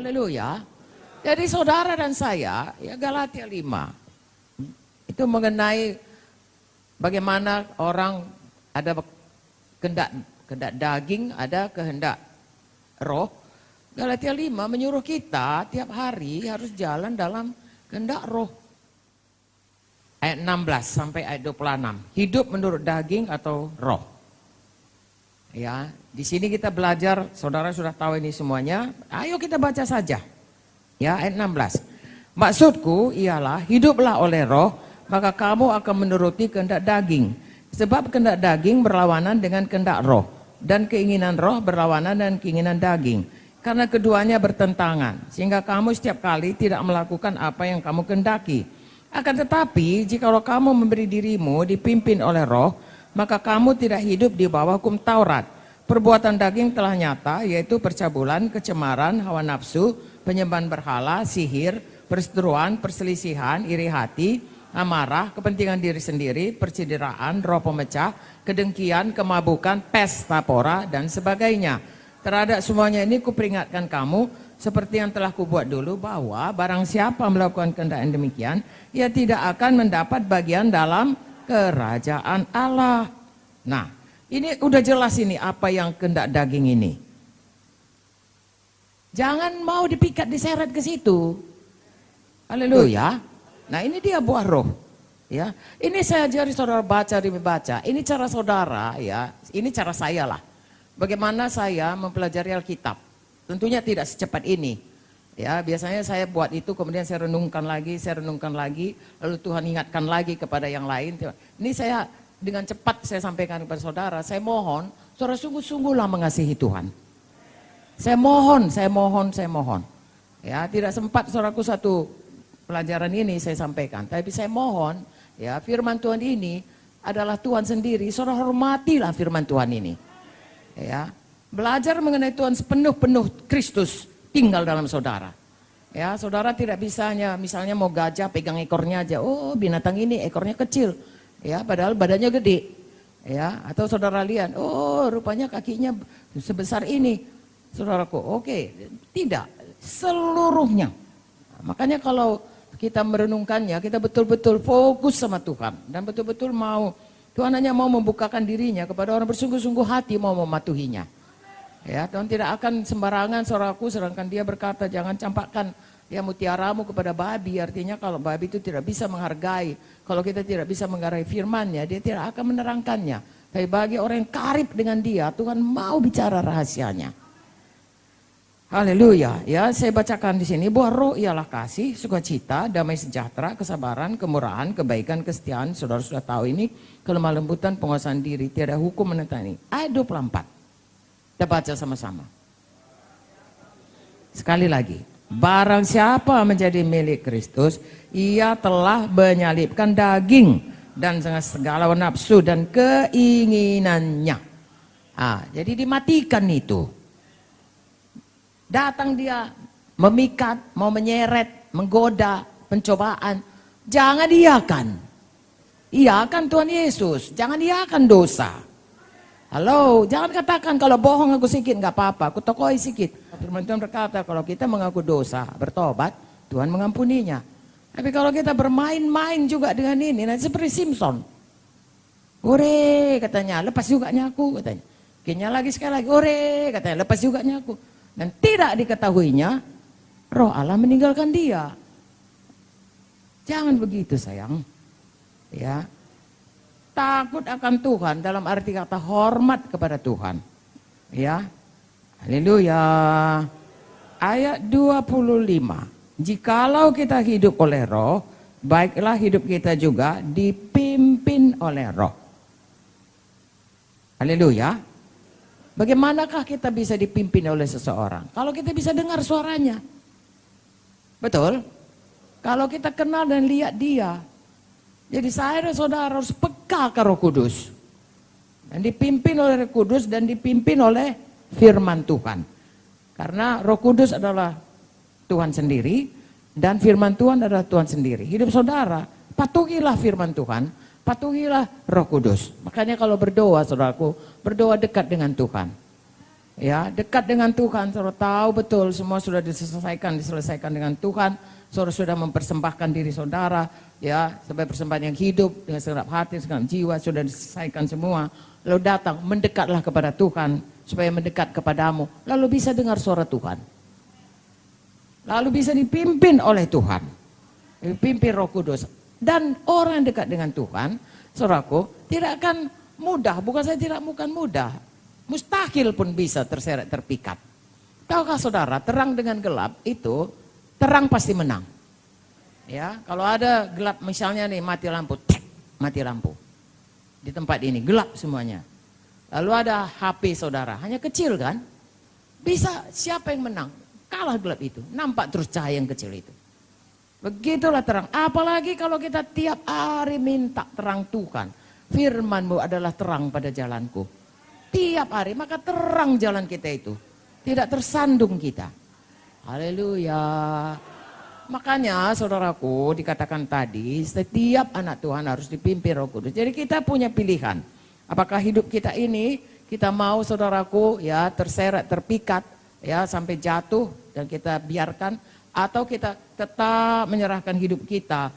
Haleluya. Jadi saudara dan saya, ya Galatia 5. Itu mengenai bagaimana orang ada kehendak daging, ada kehendak roh. Galatia 5 menyuruh kita tiap hari harus jalan dalam kehendak roh. Ayat 16 sampai ayat 26. Hidup menurut daging atau roh. Ya, di sini kita belajar, saudara sudah tahu ini semuanya. Ayo kita baca saja. Ya, ayat 16. Maksudku ialah hiduplah oleh roh, maka kamu akan menuruti kehendak daging. Sebab kehendak daging berlawanan dengan kehendak roh, dan keinginan roh berlawanan dengan keinginan daging. Karena keduanya bertentangan, sehingga kamu setiap kali tidak melakukan apa yang kamu kehendaki. Akan tetapi, jikalau kamu memberi dirimu dipimpin oleh roh, maka kamu tidak hidup di bawah hukum Taurat. Perbuatan daging telah nyata, yaitu percabulan, kecemaran, hawa nafsu, penyembahan berhala, sihir, perseteruan, perselisihan, iri hati, amarah, kepentingan diri sendiri, percideraan, roh pemecah, kedengkian, kemabukan, pesta pora, dan sebagainya. Terhadap semuanya ini kuperingatkan kamu, seperti yang telah kubuat dulu, bahwa barang siapa melakukan kehendak yang demikian, ia tidak akan mendapat bagian dalam kerajaan Allah. Nah, ini udah jelas ini apa yang kehendak daging ini. Jangan mau dipikat diseret ke situ. Haleluya. Nah, ini dia buah roh. Ya, ini saya ajari saudara baca demi baca. Ini cara saudara ya, ini cara saya lah. Bagaimana saya mempelajari Alkitab. Tentunya tidak secepat ini. Ya, biasanya saya buat itu kemudian saya renungkan lagi, lalu Tuhan ingatkan lagi kepada yang lain. Ini saya dengan cepat saya sampaikan kepada saudara. Saya mohon, saudara sungguh-sungguhlah mengasihi Tuhan. Saya mohon. Ya, tidak sempat saudaraku satu pelajaran ini saya sampaikan, tapi saya mohon ya, firman Tuhan ini adalah Tuhan sendiri. Saudara hormatilah firman Tuhan ini. Ya, belajar mengenai Tuhan sepenuh-penuh Kristus tinggal dalam saudara. Ya, saudara tidak bisa hanya misalnya mau gajah pegang ekornya aja. Oh, binatang ini ekornya kecil. Ya, padahal badannya gede. Ya, atau saudara lihat, oh, rupanya kakinya sebesar ini. Saudaraku, oke, tidak seluruhnya. Nah, makanya kalau kita merenungkannya, kita betul-betul fokus sama Tuhan dan betul-betul mau Tuhan hanya mau membukakan dirinya kepada orang bersungguh-sungguh hati mau mematuhinya. Ya, Tuhan tidak akan sembarangan saudaraku, sedangkan dia berkata jangan campakkan ya mutiaramu kepada babi. Artinya kalau babi itu tidak bisa menghargai, kalau kita tidak bisa menghargai firman-Nya, dia tidak akan menerangkannya. Tapi bagi orang yang karib dengan dia, Tuhan mau bicara rahasianya. Haleluya. Ya, saya bacakan di sini, buah roh ialah kasih, sukacita, damai sejahtera, kesabaran, kemurahan, kebaikan, kesetiaan. Saudara sudah tahu ini, kelemah lembutan, penguasaan diri, tiada hukum menentang ini. Ayat 24. Kita baca sama-sama. Sekali lagi. Barang siapa menjadi milik Kristus, ia telah menyalibkan daging dan segala nafsu dan keinginannya. Jadi dimatikan itu. Datang dia memikat, mau menyeret, menggoda, pencobaan. Jangan iakan. Iakan Tuhan Yesus, jangan iakan dosa. Halo, jangan katakan kalau bohong aku sedikit nggak apa-apa, aku tokoi sedikit. Firman Tuhan berkata kalau kita mengaku dosa, bertobat, Tuhan mengampuninya. Tapi kalau kita bermain-main juga dengan ini, nanti seperti Simpson. Ore katanya, lepas juga nyaku katanya. Kayaknya lagi sekali lagi, ore katanya, lepas juga nyaku. Dan tidak diketahuinya, roh Allah meninggalkan dia. Jangan begitu sayang. Ya, takut akan Tuhan dalam arti kata hormat kepada Tuhan. Ya, haleluya. Ayat 25. Jikalau kita hidup oleh roh, baiklah hidup kita juga dipimpin oleh roh. Haleluya. Bagaimanakah kita bisa dipimpin oleh seseorang? Kalau kita bisa dengar suaranya. Betul? Kalau kita kenal dan lihat dia. Jadi saya dan saudara harus peka ke Roh Kudus. Dan dipimpin oleh Roh Kudus dan dipimpin oleh firman Tuhan. Karena Roh Kudus adalah Tuhan sendiri dan firman Tuhan adalah Tuhan sendiri. Hidup saudara, patuhilah firman Tuhan, patuhilah Roh Kudus. Makanya kalau berdoa saudaraku, berdoa dekat dengan Tuhan. Ya, dekat dengan Tuhan, saudara tahu betul semua sudah diselesaikan dengan Tuhan. Saudara sudah mempersembahkan diri saudara, ya, sebagai persembahan yang hidup dengan segenap hati, segenap jiwa sudah diselesaikan semua. Lalu datang, mendekatlah kepada Tuhan supaya mendekat kepadamu. Lalu bisa dengar suara Tuhan. Lalu bisa dipimpin oleh Tuhan, dipimpin Roh Kudus. Dan orang yang dekat dengan Tuhan, saudaraku, tidak akan mudah. Bukan saya tidak bukan mudah. Mustahil pun bisa terseret terpikat. Tahukah saudara, terang dengan gelap itu, terang pasti menang. Ya, kalau ada gelap misalnya nih mati lampu, mati lampu. Di tempat ini gelap semuanya. Lalu ada HP saudara, hanya kecil kan? Bisa siapa yang menang? Kalah gelap itu, nampak terus cahaya yang kecil itu. Begitulah terang, apalagi kalau kita tiap hari minta terang Tuhan. Firman-Mu adalah terang pada jalanku. Tiap hari, maka terang jalan kita itu. Tidak tersandung kita. Haleluya. Makanya saudaraku dikatakan tadi, setiap anak Tuhan harus dipimpin Roh Kudus. Jadi kita punya pilihan. Apakah hidup kita ini, kita mau saudaraku ya terseret, terpikat ya sampai jatuh dan kita biarkan. Atau kita tetap menyerahkan hidup kita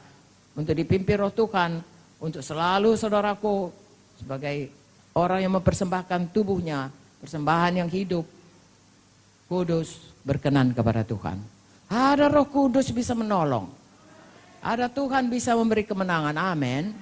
untuk dipimpin Roh Tuhan. Untuk selalu saudaraku sebagai orang yang mempersembahkan tubuhnya, persembahan yang hidup, kudus, berkenan kepada Tuhan. Ada Roh Kudus bisa menolong. Ada Tuhan bisa memberi kemenangan, amin.